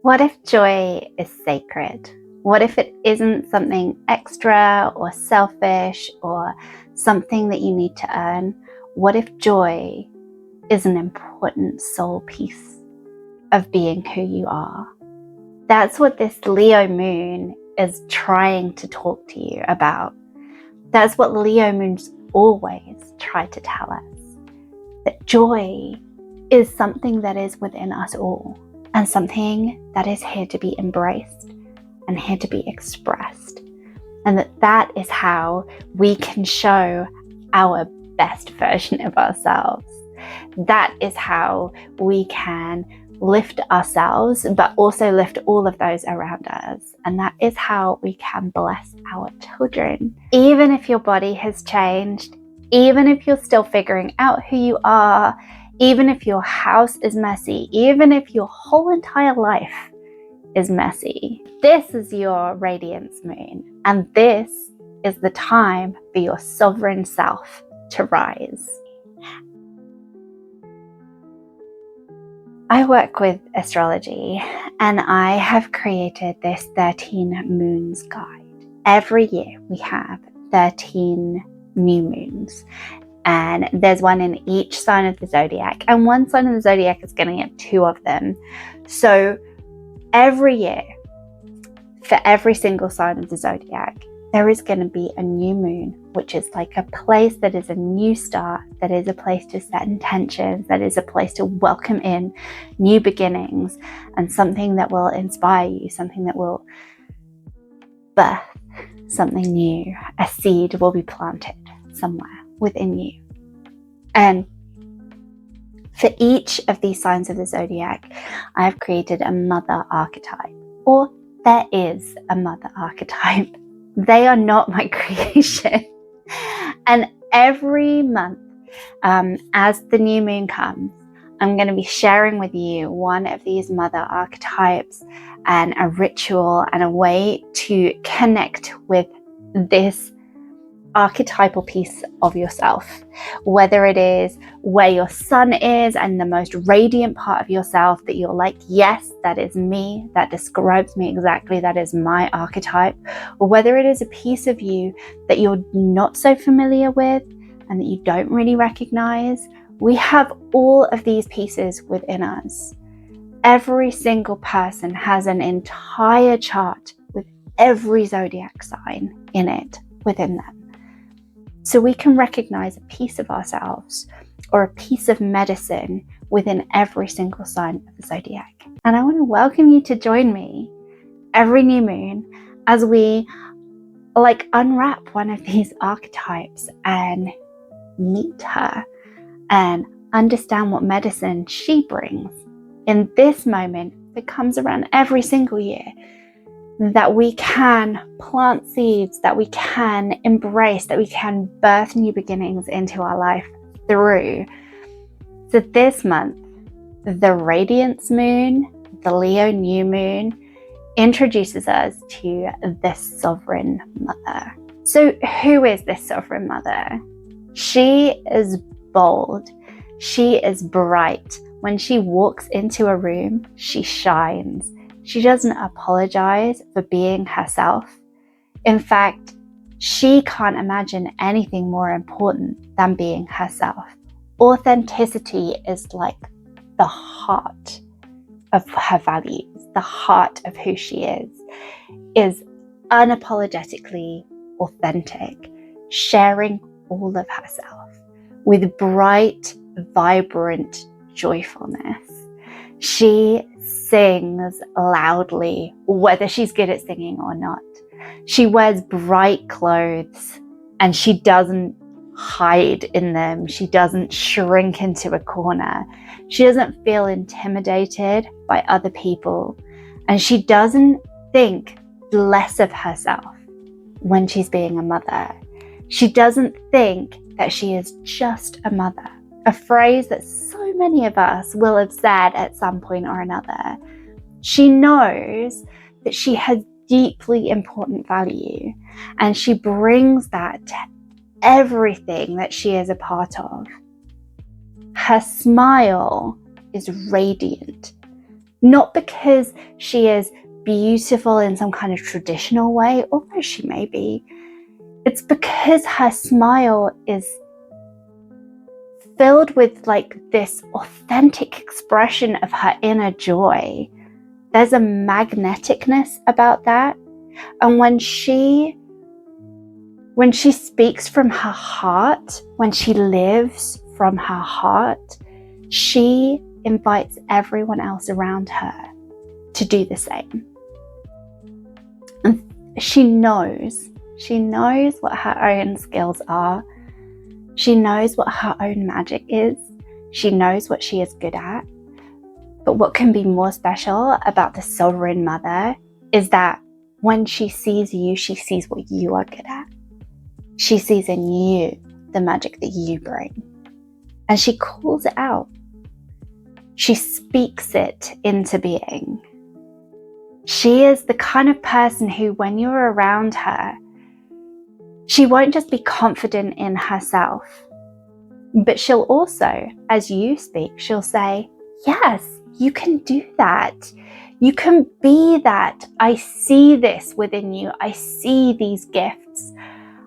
What if joy is sacred? What if it isn't something extra or selfish or something that you need to earn? What if joy is an important soul piece of being who you are? That's what this Leo moon is trying to talk to you about. That's what Leo moons always try to tell us. That joy is something that is within us all, and something that is here to be embraced and here to be expressed. And that is how we can show our best version of ourselves. That is how we can lift ourselves, but also lift all of those around us. And that is how we can bless our children. Even if your body has changed, even if you're still figuring out who you are, even if your house is messy, even if your whole entire life is messy, this is your Radiance Moon. And this is the time for your sovereign self to rise. I work with astrology, and I have created this 13 moons guide. Every year we have 13 new moons, and there's one in each sign of the zodiac, and one sign of the zodiac is going to get 2 of them. So every year, for every single sign of the zodiac, there is going to be a new moon, which is like a place that is a new start, that is a place to set intentions, that is a place to welcome in new beginnings, and something that will inspire you, something that will birth something new. A seed will be planted somewhere within you. And for each of these signs of the zodiac, I have created a mother archetype, or there is a mother archetype. They are not my creation. And every month, as the new moon comes, I'm going to be sharing with you one of these mother archetypes and a ritual and a way to connect with this archetypal piece of yourself, whether it is where your sun is and the most radiant part of yourself that you're like, yes, that is me, that describes me exactly, that is my archetype, or whether it is a piece of you that you're not so familiar with and that you don't really recognize. We have all of these pieces within us. Every single person has an entire chart with every zodiac sign in it within them. So we can recognize a piece of ourselves or a piece of medicine within every single sign of the zodiac. And I want to welcome you to join me every new moon as we unwrap one of these archetypes and meet her and understand what medicine she brings in this moment that comes around every single year, that we can plant seeds, that we can embrace, that we can birth new beginnings into our life through. So this month, the Radiance Moon, the Leo new moon, introduces us to the Sovereign Mother. So who is this Sovereign Mother? She is bold. She is bright. When she walks into a room, she shines. She doesn't apologize for being herself. In fact, she can't imagine anything more important than being herself. Authenticity is like the heart of her values, the heart of who she is unapologetically authentic, sharing all of herself with bright, vibrant joyfulness. She sings loudly, whether she's good at singing or not. She wears bright clothes and she doesn't hide in them. She doesn't shrink into a corner. She doesn't feel intimidated by other people. And she doesn't think less of herself when she's being a mother. She doesn't think that she is just a mother, a phrase that so many of us will have said at some point or another. She knows that she has deeply important value, and she brings that to everything that she is a part of. Her smile is radiant. Not because she is beautiful in some kind of traditional way, although she may be. It's because her smile is filled with like this authentic expression of her inner joy. There's a magneticness about that. And when she speaks from her heart, when she lives from her heart, she invites everyone else around her to do the same. And she knows what her own skills are. She knows what her own magic is. She knows what she is good at. But what can be more special about the Sovereign Mother is that when she sees you, she sees what you are good at. She sees in you the magic that you bring. And she calls it out. She speaks it into being. She is the kind of person who, when you're around her, she won't just be confident in herself, but she'll also, as you speak, she'll say, yes, you can do that. You can be that. I see this within you. I see these gifts.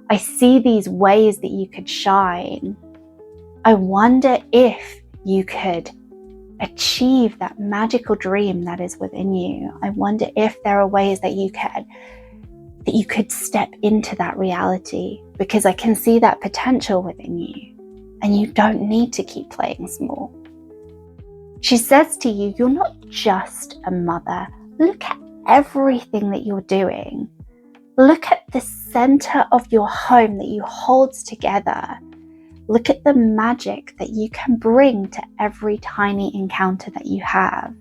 I see these ways that you could shine. I wonder if you could achieve that magical dream that is within you. I wonder if there are ways that you could step into that reality, because I can see that potential within you, and you don't need to keep playing small. She says to you, you're not just a mother. Look at everything that you're doing. Look at the center of your home that you hold together. Look at the magic that you can bring to every tiny encounter that you have.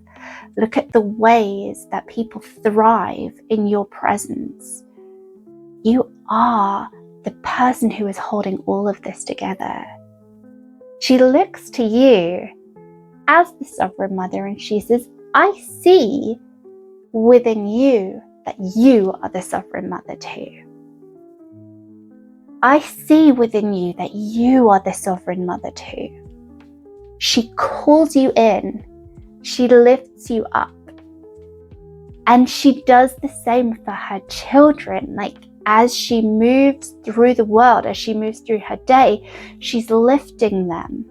Look at the ways that people thrive in your presence. You are the person who is holding all of this together. She looks to you as the Sovereign Mother and she says, I see within you that you are the Sovereign Mother too. I see within you that you are the Sovereign Mother too. She calls you in. She lifts you up. And she does the same for her children. Like, as she moves through the world, as she moves through her day, she's lifting them.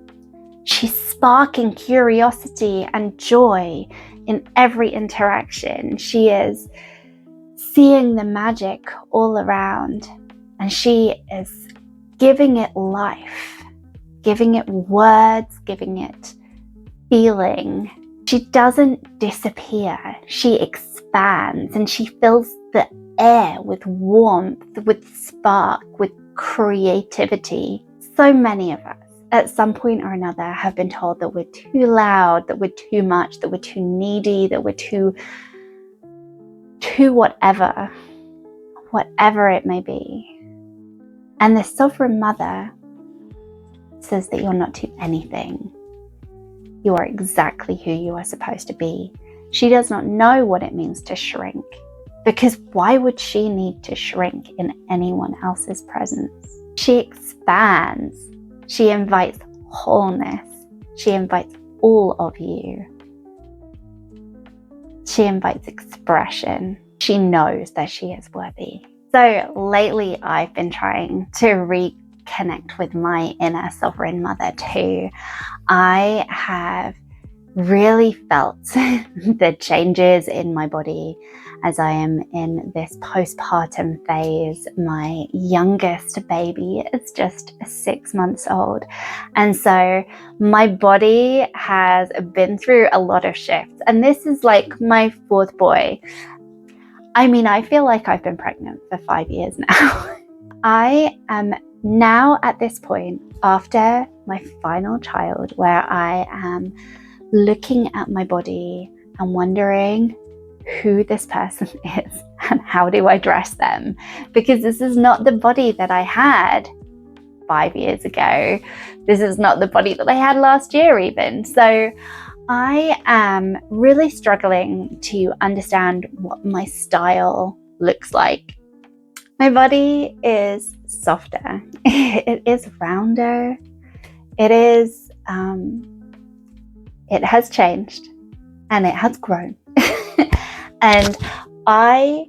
She's sparking curiosity and joy in every interaction. She is seeing the magic all around. And she is giving it life, giving it words, giving it feeling. She doesn't disappear. She expands and she fills the air with warmth, with spark, with creativity. So many of us at some point or another have been told that we're too loud, that we're too much, that we're too needy, that we're too whatever it may be. And the Sovereign Mother says that you're not too anything. You are exactly who you are supposed to be. She does not know what it means to shrink, because why would she need to shrink in anyone else's presence? She expands. She invites wholeness. She invites all of you. She invites expression. She knows that she is worthy. So lately I've been trying to reconnect with my inner Sovereign Mother too. I have really felt the changes in my body as I am in this postpartum phase. My youngest baby is just 6 months old. And so my body has been through a lot of shifts. And this is like my fourth boy. I mean, I feel like I've been pregnant for 5 years now. I am now at this point, after my final child, where I am looking at my body and wondering who this person is and how do I dress them, because this is not the body that I had 5 years ago. This is not the body that I had last year even. So I am really struggling to understand what my style looks like. My body is softer. It is rounder. It has changed and it has grown. And I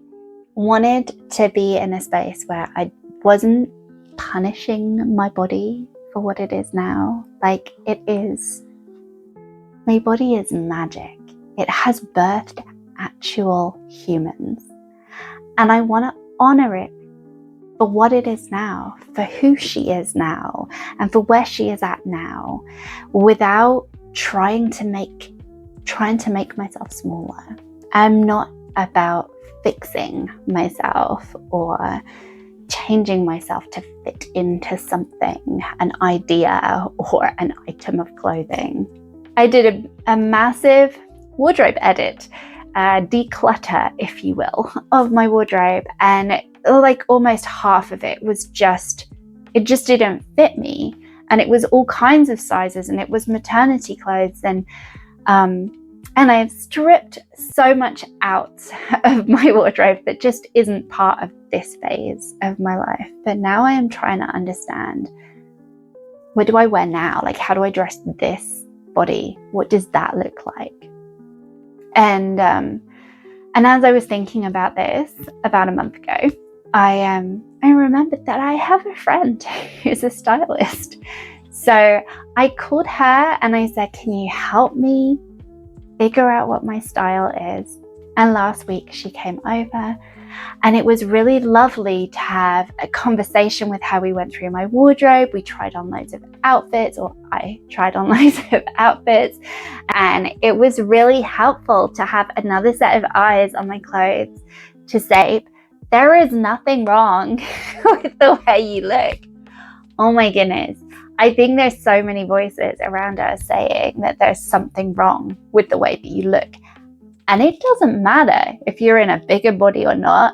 wanted to be in a space where I wasn't punishing my body for what it is now. Like, it is, my body is magic. It has birthed actual humans. And I want to honor it for what it is now, for who she is now, and for where she is at now, without trying to make myself smaller. I'm not about fixing myself or changing myself to fit into something, an idea or an item of clothing. I did a massive wardrobe edit, declutter, if you will, of my wardrobe, and like almost half of it was it just didn't fit me, and it was all kinds of sizes, and it was maternity clothes, and I've stripped so much out of my wardrobe that just isn't part of this phase of my life. But now I am trying to understand, what do I wear now? Like, how do I dress this body? What does that look like? And as I was thinking about this about a month ago, I remembered that I have a friend who's a stylist. So I called her and I said, can you help me figure out what my style is? And last week she came over, and it was really lovely to have a conversation with her. We went through my wardrobe, we tried on loads of outfits, or I tried on loads of outfits, and it was really helpful to have another set of eyes on my clothes to say, there is nothing wrong with the way you look. Oh my goodness. I think there's so many voices around us saying that there's something wrong with the way that you look. And it doesn't matter if you're in a bigger body or not.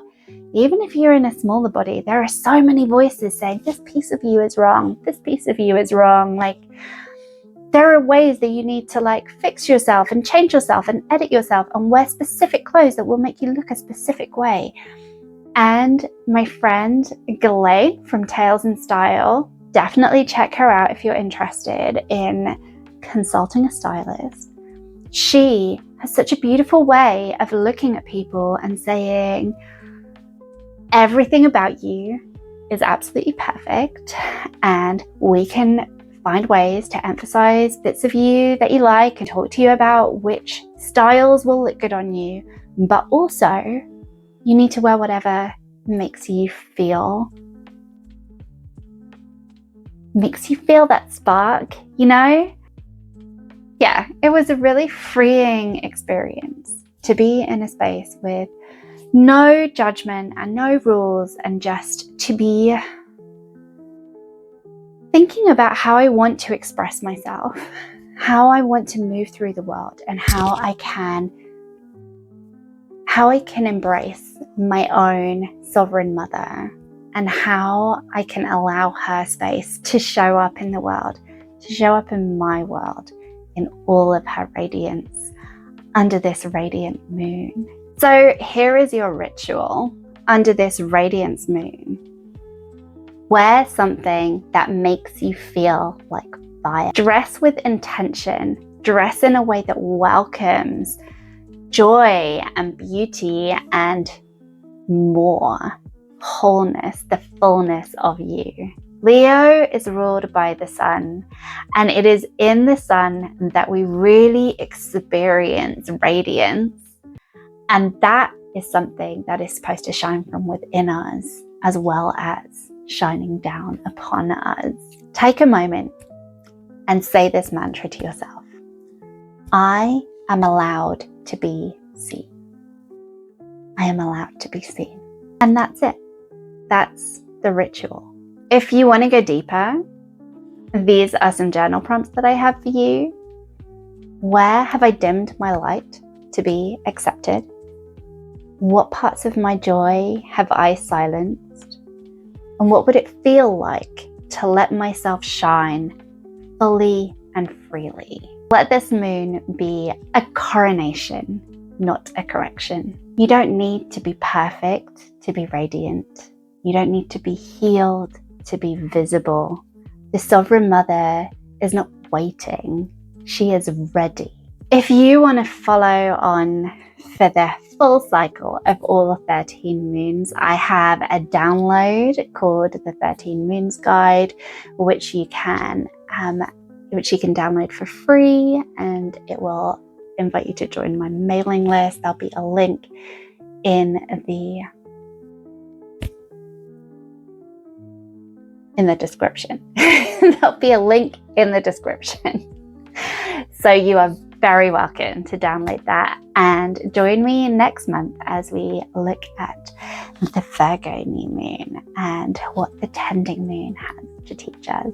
Even if you're in a smaller body, there are so many voices saying this piece of you is wrong. This piece of you is wrong. Like, there are ways that you need to like fix yourself and change yourself and edit yourself and wear specific clothes that will make you look a specific way. And my friend Ghislaine from Tales and Style, definitely check her out if you're interested in consulting a stylist. She has such a beautiful way of looking at people and saying, everything about you is absolutely perfect, and we can find ways to emphasize bits of you that you like and talk to you about which styles will look good on you, but also you need to wear whatever makes you feel that spark, you know? Yeah, it was a really freeing experience to be in a space with no judgment and no rules, and just to be thinking about how I want to express myself, how I want to move through the world, and how I can embrace my own sovereign mother, and how I can allow her space to show up in the world, to show up in my world, in all of her radiance under this radiant moon. So here is your ritual under this radiance moon. Wear something that makes you feel like fire. Dress with intention. Dress in a way that welcomes joy and beauty and more wholeness, the fullness of you. Leo is ruled by the sun, and it is in the sun that we really experience radiance. And that is something that is supposed to shine from within us, as well as shining down upon us. Take a moment and say this mantra to yourself. I am allowed to be seen. I am allowed to be seen. And that's it. That's the ritual. If you want to go deeper, these are some journal prompts that I have for you. Where have I dimmed my light to be accepted? What parts of my joy have I silenced? And what would it feel like to let myself shine fully and freely? Let this moon be a coronation, not a correction. You don't need to be perfect to be radiant. You don't need to be healed to be visible. The Sovereign Mother is not waiting. She is ready. If you want to follow on for the full cycle of all 13 moons, I have a download called the 13 Moons Guide, which you can download for free, and it will invite you to join my mailing list. There'll be a link in the description. There'll be a link in the description. So you are very welcome to download that and join me next month as we look at the Virgo new moon and what the tending moon has to teach us.